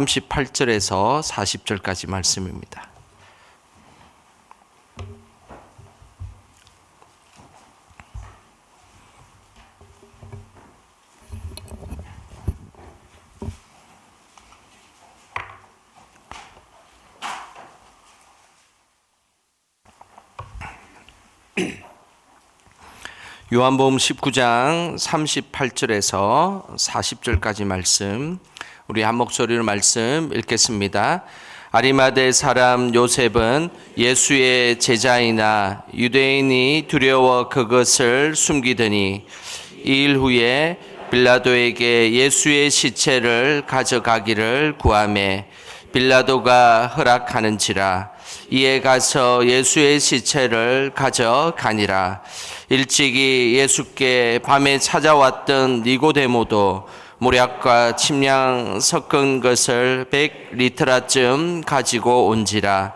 38절에서 40절까지 말씀입니다. 요한복음 19장 38절에서 40절까지 말씀, 우리 한 목소리로 말씀 읽겠습니다. 아리마대 사람 요셉은 예수의 제자이나 유대인이 두려워 그것을 숨기더니 2일 후에 빌라도에게 예수의 시체를 가져가기를 구하매 빌라도가 허락하는지라. 이에 가서 예수의 시체를 가져가니라. 일찍이 예수께 밤에 찾아왔던 니고데모도 모략과 침량 섞은 것을 100리터라쯤 가지고 온지라.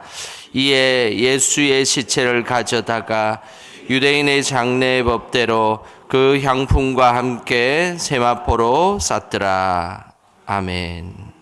이에 예수의 시체를 가져다가 유대인의 장례법대로 그 향품과 함께 세마포로 쌌더라. 아멘.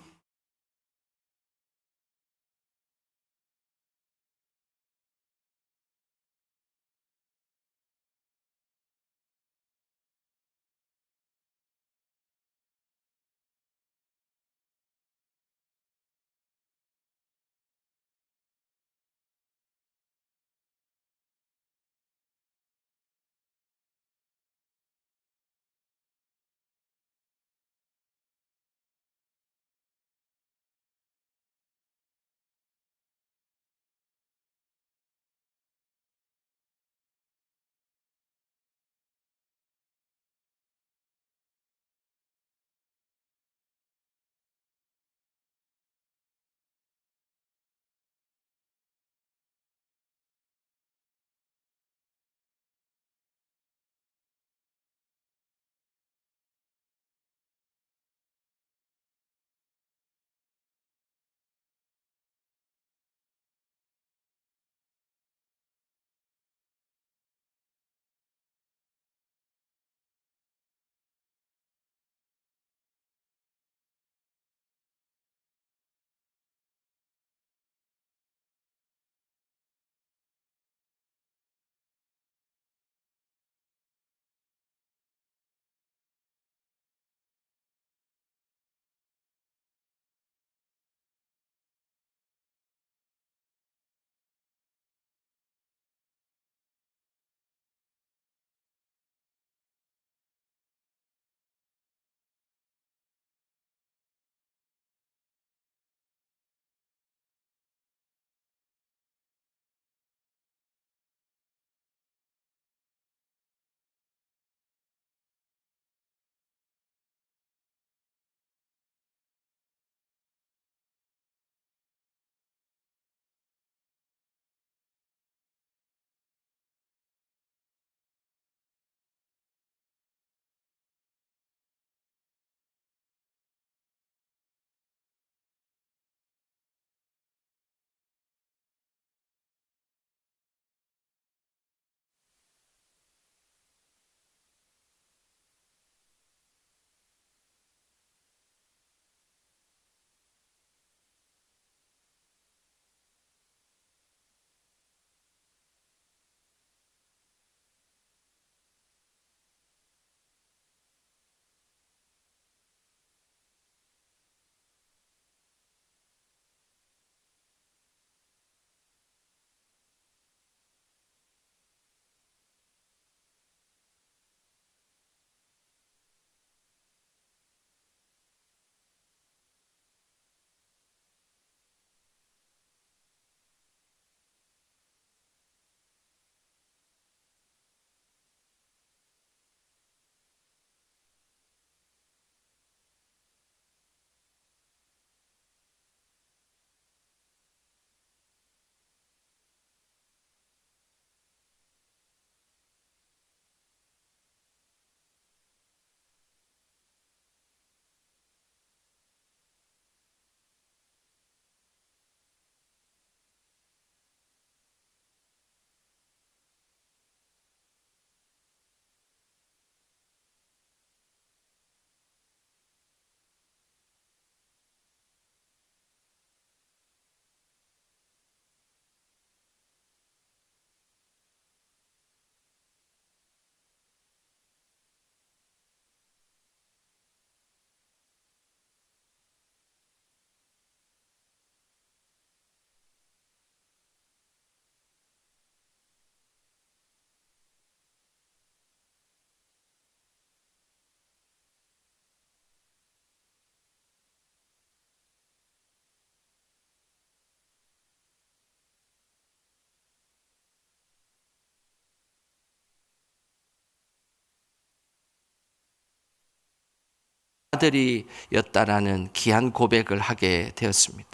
아들이었다라는 귀한 고백을 하게 되었습니다.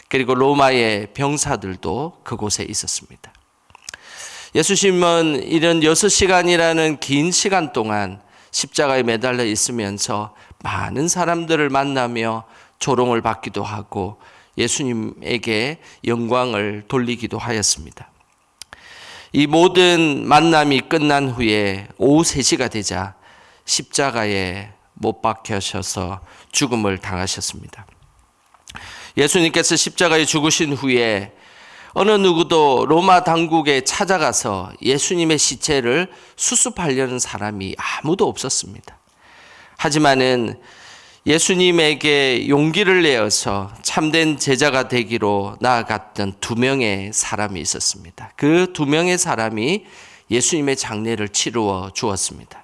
그리고 로마의 병사들도 그곳에 있었습니다. 예수님은 이런 6시간이라는 긴 시간 동안 십자가에 매달려 있으면서 많은 사람들을 만나며 조롱을 받기도 하고 예수님에게 영광을 돌리기도 하였습니다. 이 모든 만남이 끝난 후에 오후 3시가 되자 십자가에 못 박혀셔서 죽음을 당하셨습니다. 예수님께서 십자가에 죽으신 후에 어느 누구도 로마 당국에 찾아가서 예수님의 시체를 수습하려는 사람이 아무도 없었습니다. 하지만은 예수님에게 용기를 내어서 참된 제자가 되기로 나아갔던 2명의 사람이 있었습니다. 그 2명의 사람이 예수님의 장례를 치루어 주었습니다.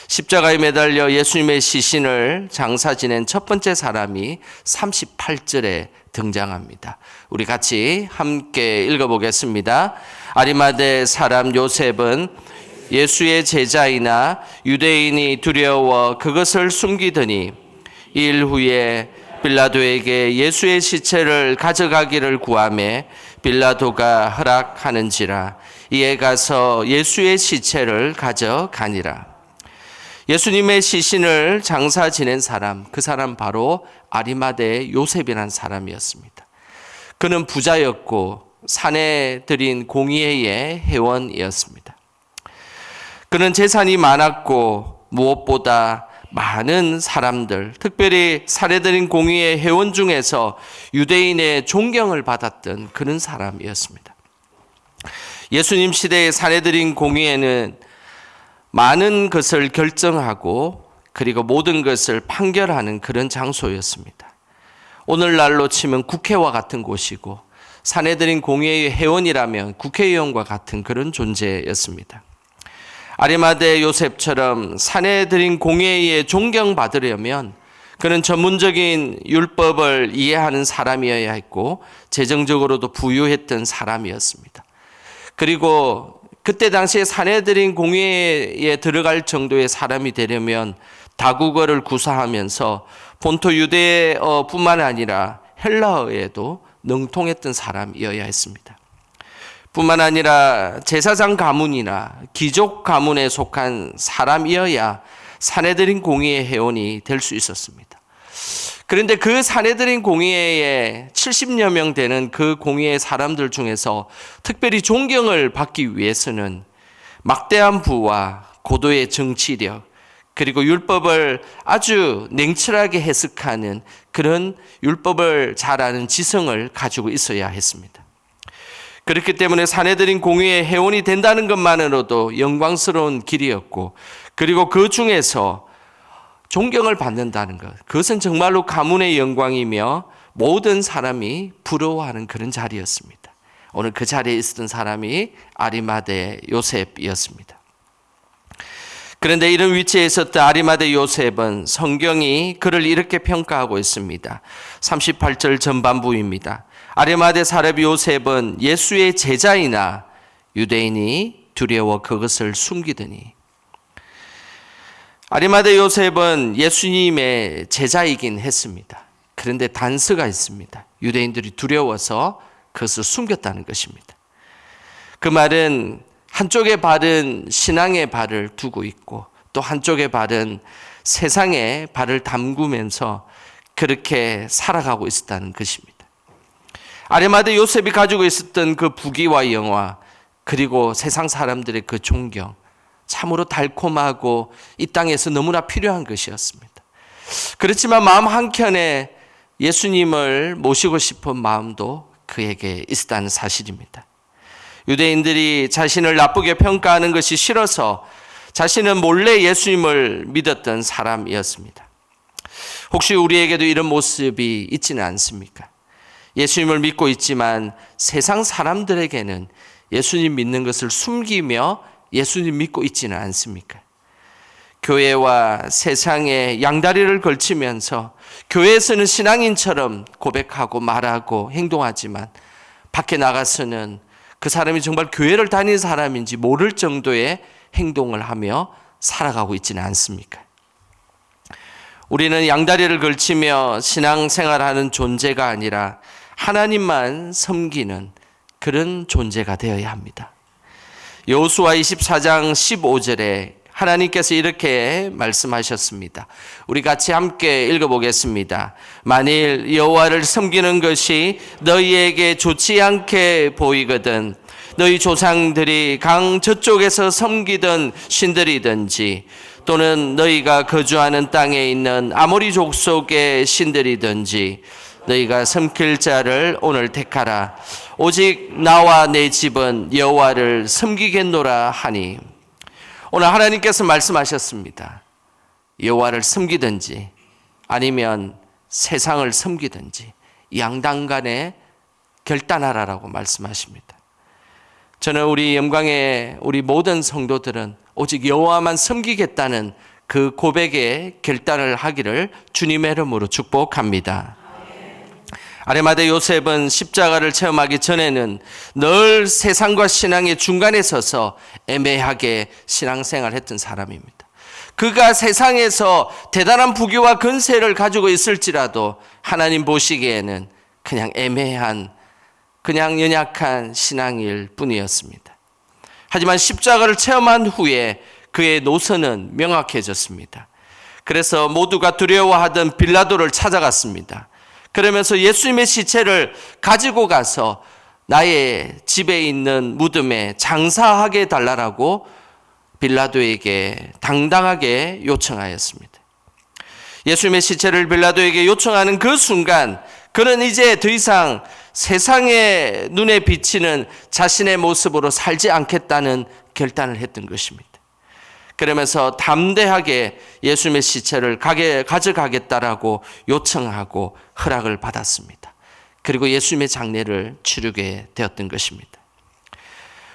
십자가에 매달려 예수님의 시신을 장사 지낸 첫 번째 사람이 38절에 등장합니다. 우리 같이 함께 읽어보겠습니다. 아리마대 사람 요셉은 예수의 제자이나 유대인이 두려워 그것을 숨기더니 일 후에 빌라도에게 예수의 시체를 가져가기를 구하매 빌라도가 허락하는지라 이에 가서 예수의 시체를 가져가니라. 예수님의 시신을 장사 지낸 사람, 그 사람 바로 아리마대 요셉이라는 사람이었습니다. 그는 부자였고 사내들인 공의회의 회원이었습니다. 그는 재산이 많았고 무엇보다 많은 사람들, 특별히 사내들인 공의회 회원 중에서 유대인의 존경을 받았던 그런 사람이었습니다. 예수님 시대의 사내들인 공의회는 많은 것을 결정하고 그리고 모든 것을 판결하는 그런 장소였습니다. 오늘날로 치면 국회와 같은 곳이고 사내들인 공회의 회원이라면 국회의원과 같은 그런 존재였습니다. 아리마대 요셉처럼 사내들인 공회에 존경받으려면 그는 전문적인 율법을 이해하는 사람이어야 했고 재정적으로도 부유했던 사람이었습니다. 그리고 그때 당시에 사내들인 공회에 들어갈 정도의 사람이 되려면 다국어를 구사하면서 본토 유대어뿐만 아니라 헬라어에도 능통했던 사람이어야 했습니다. 뿐만 아니라 제사장 가문이나 귀족 가문에 속한 사람이어야 사내들인 공의회 회원이 될 수 있었습니다. 그런데 그 사내들인 공의회에 70여 명 되는 그 공의회 사람들 중에서 특별히 존경을 받기 위해서는 막대한 부와 고도의 정치력 그리고 율법을 아주 냉철하게 해석하는 그런 율법을 잘 아는 지성을 가지고 있어야 했습니다. 그렇기 때문에 사내들인 공의회 회원이 된다는 것만으로도 영광스러운 길이었고 그리고 그 중에서 존경을 받는다는 것, 그것은 정말로 가문의 영광이며 모든 사람이 부러워하는 그런 자리였습니다. 오늘 그 자리에 있었던 사람이 아리마대 요셉이었습니다. 그런데 이런 위치에 있었던 아리마대 요셉은 성경이 그를 이렇게 평가하고 있습니다. 38절 전반부입니다. 아리마대 사람 요셉은 예수의 제자이나 유대인이 두려워 그것을 숨기더니. 아리마대 요셉은 예수님의 제자이긴 했습니다. 그런데 단서가 있습니다. 유대인들이 두려워서 그것을 숨겼다는 것입니다. 그 말은 한쪽의 발은 신앙의 발을 두고 있고 또 한쪽의 발은 세상의 발을 담그면서 그렇게 살아가고 있었다는 것입니다. 아리마대 요셉이 가지고 있었던 그 부귀와 영화 그리고 세상 사람들의 그 존경 참으로 달콤하고 이 땅에서 너무나 필요한 것이었습니다. 그렇지만 마음 한켠에 예수님을 모시고 싶은 마음도 그에게 있었다는 사실입니다. 유대인들이 자신을 나쁘게 평가하는 것이 싫어서 자신은 몰래 예수님을 믿었던 사람이었습니다. 혹시 우리에게도 이런 모습이 있지는 않습니까? 예수님을 믿고 있지만 세상 사람들에게는 예수님 믿는 것을 숨기며 예수님 믿고 있지는 않습니까? 교회와 세상에 양다리를 걸치면서 교회에서는 신앙인처럼 고백하고 말하고 행동하지만 밖에 나가서는 그 사람이 정말 교회를 다니는 사람인지 모를 정도의 행동을 하며 살아가고 있지는 않습니까? 우리는 양다리를 걸치며 신앙생활하는 존재가 아니라 하나님만 섬기는 그런 존재가 되어야 합니다. 여호수아 24장 15절에 하나님께서 이렇게 말씀하셨습니다. 우리 같이 함께 읽어보겠습니다. 만일 여호와를 섬기는 것이 너희에게 좋지 않게 보이거든 너희 조상들이 강 저쪽에서 섬기던 신들이든지 또는 너희가 거주하는 땅에 있는 아모리 족속의 신들이든지 너희가 섬길 자를 오늘 택하라. 오직 나와 내 집은 여호와를 섬기겠노라 하니. 오늘 하나님께서 말씀하셨습니다. 여호와를 섬기든지 아니면 세상을 섬기든지 양당간에 결단하라라고 말씀하십니다. 저는 우리 영광의 우리 모든 성도들은 오직 여호와만 섬기겠다는 그 고백에 결단을 하기를 주님의 이름으로 축복합니다. 아리마대 요셉은 십자가를 체험하기 전에는 늘 세상과 신앙의 중간에 서서 애매하게 신앙생활을 했던 사람입니다. 그가 세상에서 대단한 부귀와 근세를 가지고 있을지라도 하나님 보시기에는 그냥 애매한, 그냥 연약한 신앙일 뿐이었습니다. 하지만 십자가를 체험한 후에 그의 노선은 명확해졌습니다. 그래서 모두가 두려워하던 빌라도를 찾아갔습니다. 그러면서 예수님의 시체를 가지고 가서 나의 집에 있는 무덤에 장사하게 달라고 빌라도에게 당당하게 요청하였습니다. 예수님의 시체를 빌라도에게 요청하는 그 순간 그는 이제 더 이상 세상의 눈에 비치는 자신의 모습으로 살지 않겠다는 결단을 했던 것입니다. 그러면서 담대하게 예수님의 시체를 가져가겠다라고 요청하고 허락을 받았습니다. 그리고 예수님의 장례를 치르게 되었던 것입니다.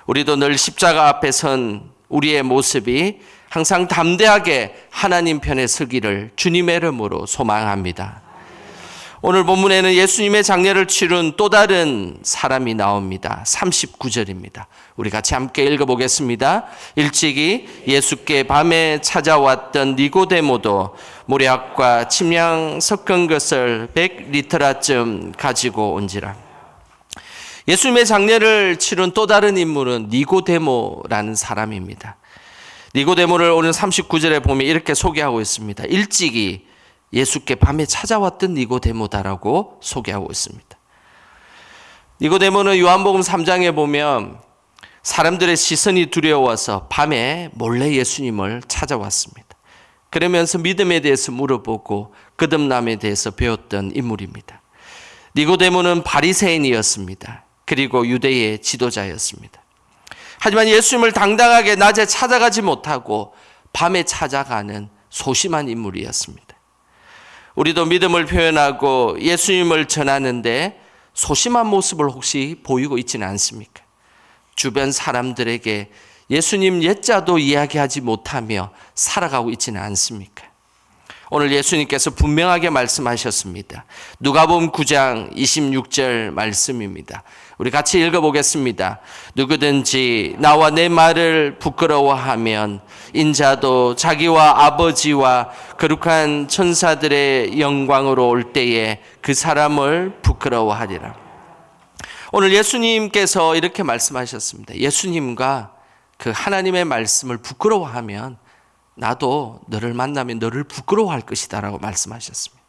우리도 늘 십자가 앞에 선 우리의 모습이 항상 담대하게 하나님 편에 서기를 주님의 이름으로 소망합니다. 오늘 본문에는 예수님의 장례를 치른 또 다른 사람이 나옵니다. 39절입니다. 우리 같이 함께 읽어보겠습니다. 일찍이 예수께 밤에 찾아왔던 니고데모도 모략과 침향 섞은 것을 100리터라쯤 가지고 온지라. 예수님의 장례를 치른 또 다른 인물은 니고데모라는 사람입니다. 니고데모를 오늘 39절에 보면 이렇게 소개하고 있습니다. 일찍이 예수께 밤에 찾아왔던 니고데모다라고 소개하고 있습니다. 니고데모는 요한복음 3장에 보면 사람들의 시선이 두려워서 밤에 몰래 예수님을 찾아왔습니다. 그러면서 믿음에 대해서 물어보고 거듭남에 대해서 배웠던 인물입니다. 니고데모는 바리새인이었습니다. 그리고 유대의 지도자였습니다. 하지만 예수님을 당당하게 낮에 찾아가지 못하고 밤에 찾아가는 소심한 인물이었습니다. 우리도 믿음을 표현하고 예수님을 전하는데 소심한 모습을 혹시 보이고 있지는 않습니까? 주변 사람들에게 예수님 옛자도 이야기하지 못하며 살아가고 있지는 않습니까? 오늘 예수님께서 분명하게 말씀하셨습니다. 누가복음 9장 26절 말씀입니다. 우리 같이 읽어보겠습니다. 누구든지 나와 내 말을 부끄러워하면 인자도 자기와 아버지와 거룩한 천사들의 영광으로 올 때에 그 사람을 부끄러워하리라. 오늘 예수님께서 이렇게 말씀하셨습니다. 예수님과 그 하나님의 말씀을 부끄러워하면 나도 너를 만나면 너를 부끄러워할 것이다 라고 말씀하셨습니다.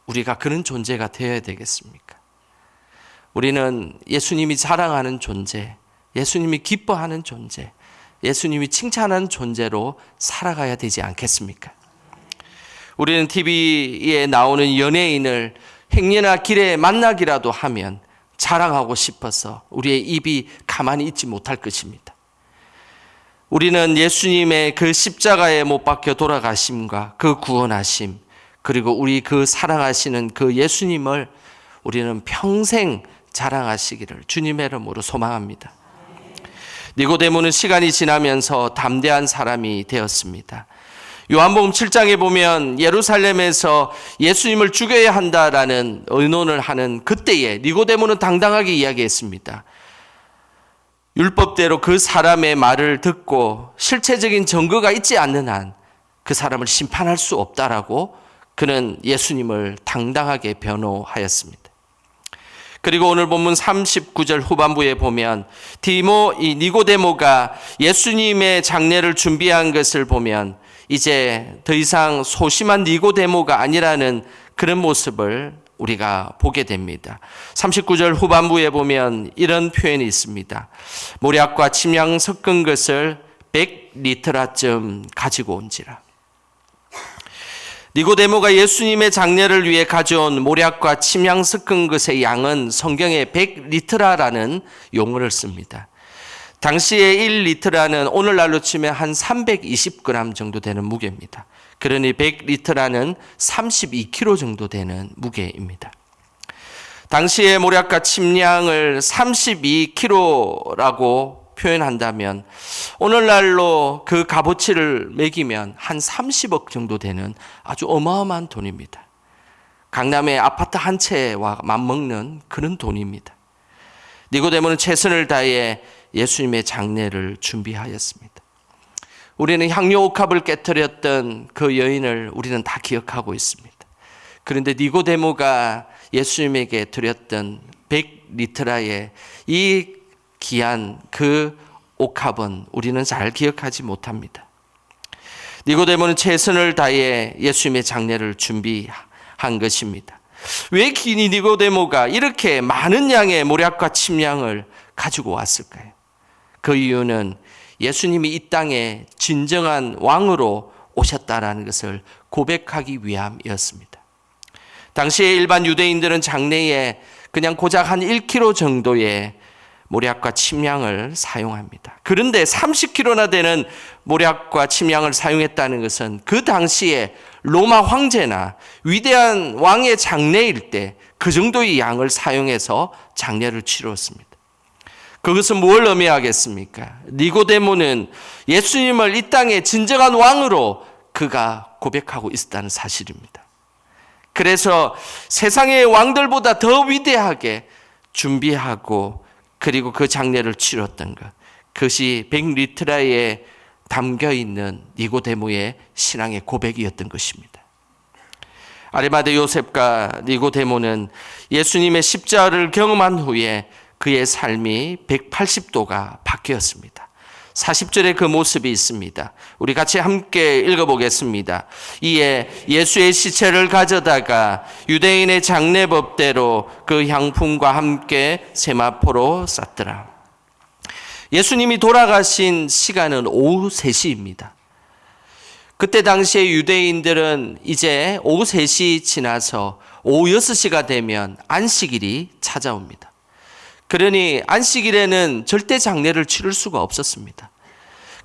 우리가 그런 존재가 되어야 되겠습니까? 우리는 예수님이 자랑하는 존재, 예수님이 기뻐하는 존재, 예수님이 칭찬하는 존재로 살아가야 되지 않겠습니까? 우리는 TV에 나오는 연예인을 행여나 길에 만나기라도 하면 자랑하고 싶어서 우리의 입이 가만히 있지 못할 것입니다. 우리는 예수님의 그 십자가에 못 박혀 돌아가심과 그 구원하심, 그리고 우리 그 사랑하시는 그 예수님을 우리는 평생 자랑하시기를 주님의 이름으로 소망합니다. 니고데모는 시간이 지나면서 담대한 사람이 되었습니다. 요한복음 7장에 보면 예루살렘에서 예수님을 죽여야 한다라는 의논을 하는 그때에 니고데모는 당당하게 이야기했습니다. 율법대로 그 사람의 말을 듣고 실체적인 증거가 있지 않는 한 그 사람을 심판할 수 없다라고 그는 예수님을 당당하게 변호하였습니다. 그리고 오늘 본문 39절 후반부에 보면 이 니고데모가 예수님의 장례를 준비한 것을 보면 이제 더 이상 소심한 니고데모가 아니라는 그런 모습을 우리가 보게 됩니다. 39절 후반부에 보면 이런 표현이 있습니다. 모략과 침향 섞은 것을 100리터라쯤 가지고 온지라. 니고데모가 예수님의 장례를 위해 가져온 모략과 침향 섞은 것의 양은 성경에 100리터라는 용어를 씁니다. 당시에 1리터라는 오늘날로 치면 한 320g 정도 되는 무게입니다. 그러니 100리터라는 32kg 정도 되는 무게입니다. 당시에 모략과 침향을 32kg라고 표현한다면 오늘날로 그 값어치를 매기면 한 30억 정도 되는 아주 어마어마한 돈입니다. 강남의 아파트 한 채와 맞먹는 그런 돈입니다. 니고데모는 최선을 다해 예수님의 장례를 준비하였습니다. 우리는 향료 옥합을 깨뜨렸던 그 여인을 우리는 다 기억하고 있습니다. 그런데 니고데모가 예수님에게 드렸던 100리터라의 이 귀한 그 옥합은 우리는 잘 기억하지 못합니다. 니고데모는 최선을 다해 예수님의 장례를 준비한 것입니다. 왜 니고데모가 이렇게 많은 양의 모략과 침향을 가지고 왔을까요? 그 이유는 예수님이 이 땅에 진정한 왕으로 오셨다라는 것을 고백하기 위함이었습니다. 당시에 일반 유대인들은 장례에 그냥 고작 한 1kg 정도의 모략과 침향을 사용합니다. 그런데 30kg나 되는 모략과 침향을 사용했다는 것은 그 당시에 로마 황제나 위대한 왕의 장례일 때 그 정도의 양을 사용해서 장례를 치렀습니다. 그것은 뭘 의미하겠습니까? 니고데모는 예수님을 이 땅의 진정한 왕으로 그가 고백하고 있었다는 사실입니다. 그래서 세상의 왕들보다 더 위대하게 준비하고 그리고 그 장례를 치렀던 것, 그것이 100리터라에 담겨있는 니고데모의 신앙의 고백이었던 것입니다. 아리마대 요셉과 니고데모는 예수님의 십자가를 경험한 후에 그의 삶이 180도가 바뀌었습니다. 40절에 그 모습이 있습니다. 우리 같이 함께 읽어보겠습니다. 이에 예수의 시체를 가져다가 유대인의 장례법대로 그 향품과 함께 세마포로 쌌더라. 예수님이 돌아가신 시간은 오후 3시입니다. 그때 당시에 유대인들은 이제 오후 3시 지나서 오후 6시가 되면 안식일이 찾아옵니다. 그러니 안식일에는 절대 장례를 치를 수가 없었습니다.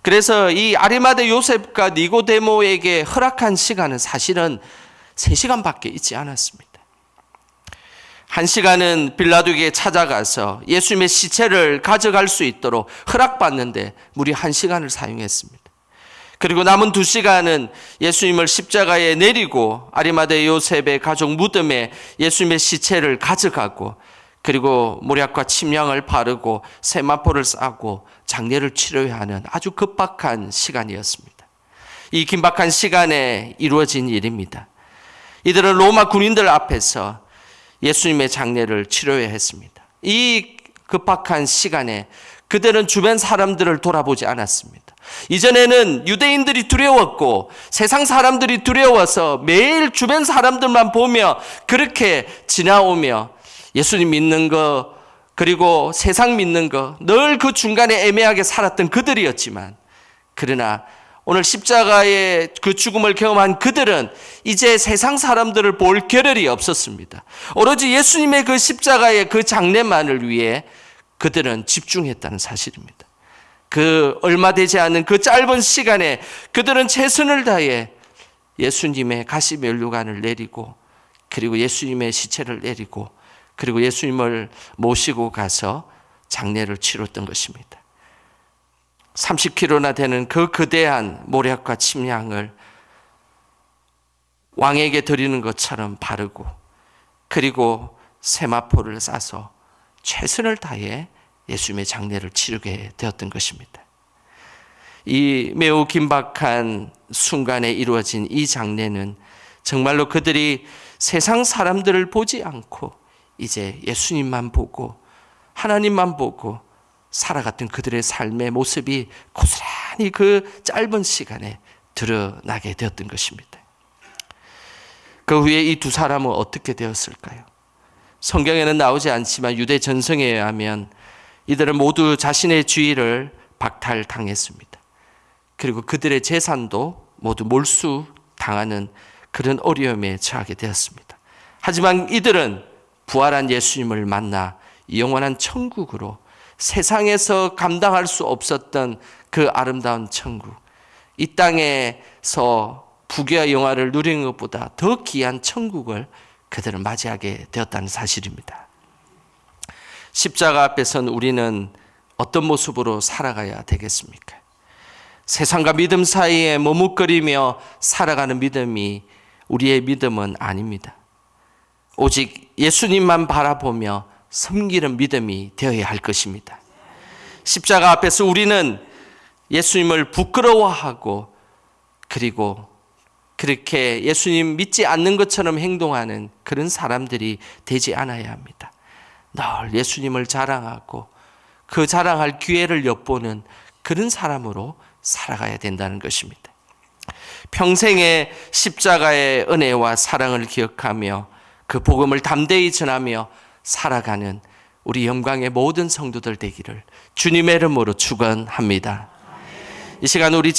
그래서 이 아리마대 요셉과 니고데모에게 허락한 시간은 사실은 3시간밖에 있지 않았습니다. 1시간은 빌라도에게 찾아가서 예수님의 시체를 가져갈 수 있도록 허락받는데 무려 1시간을 사용했습니다. 그리고 남은 2시간은 예수님을 십자가에 내리고 아리마대 요셉의 가족 무덤에 예수님의 시체를 가져가고 그리고 모략과 침향을 바르고 세마포를 싸고 장례를 치러야 하는 아주 급박한 시간이었습니다. 이 긴박한 시간에 이루어진 일입니다. 이들은 로마 군인들 앞에서 예수님의 장례를 치러야 했습니다. 이 급박한 시간에 그들은 주변 사람들을 돌아보지 않았습니다. 이전에는 유대인들이 두려웠고 세상 사람들이 두려워서 매일 주변 사람들만 보며 그렇게 지나오며 예수님 믿는 거 그리고 세상 믿는 거 늘 그 중간에 애매하게 살았던 그들이었지만 그러나 오늘 십자가의 그 죽음을 경험한 그들은 이제 세상 사람들을 볼 겨를이 없었습니다. 오로지 예수님의 그 십자가의 그 장례만을 위해 그들은 집중했다는 사실입니다. 그 얼마 되지 않은 그 짧은 시간에 그들은 최선을 다해 예수님의 가시면류관을 내리고 그리고 예수님의 시체를 내리고 그리고 예수님을 모시고 가서 장례를 치렀던 것입니다. 30kg나 되는 그 거대한 모략과 침향을 왕에게 드리는 것처럼 바르고 그리고 세마포를 싸서 최선을 다해 예수님의 장례를 치르게 되었던 것입니다. 이 매우 긴박한 순간에 이루어진 이 장례는 정말로 그들이 세상 사람들을 보지 않고 이제 예수님만 보고 하나님만 보고 살아갔던 그들의 삶의 모습이 고스란히 그 짧은 시간에 드러나게 되었던 것입니다. 그 후에 이 두 사람은 어떻게 되었을까요? 성경에는 나오지 않지만 유대 전성에 의하면 이들은 모두 자신의 주의를 박탈당했습니다. 그리고 그들의 재산도 모두 몰수당하는 그런 어려움에 처하게 되었습니다. 하지만 이들은 부활한 예수님을 만나 영원한 천국으로, 세상에서 감당할 수 없었던 그 아름다운 천국, 이 땅에서 부귀와 영화를 누리는 것보다 더 귀한 천국을 그들은 맞이하게 되었다는 사실입니다. 십자가 앞에서는 우리는 어떤 모습으로 살아가야 되겠습니까? 세상과 믿음 사이에 머뭇거리며 살아가는 믿음이 우리의 믿음은 아닙니다. 오직 예수님만 바라보며 섬기는 믿음이 되어야 할 것입니다. 십자가 앞에서 우리는 예수님을 부끄러워하고 그리고 그렇게 예수님 믿지 않는 것처럼 행동하는 그런 사람들이 되지 않아야 합니다. 늘 예수님을 자랑하고 그 자랑할 기회를 엿보는 그런 사람으로 살아가야 된다는 것입니다. 평생의 십자가의 은혜와 사랑을 기억하며 그 복음을 담대히 전하며 살아가는 우리 영광의 모든 성도들 되기를 주님의 이름으로 축원합니다. 이 시간 우리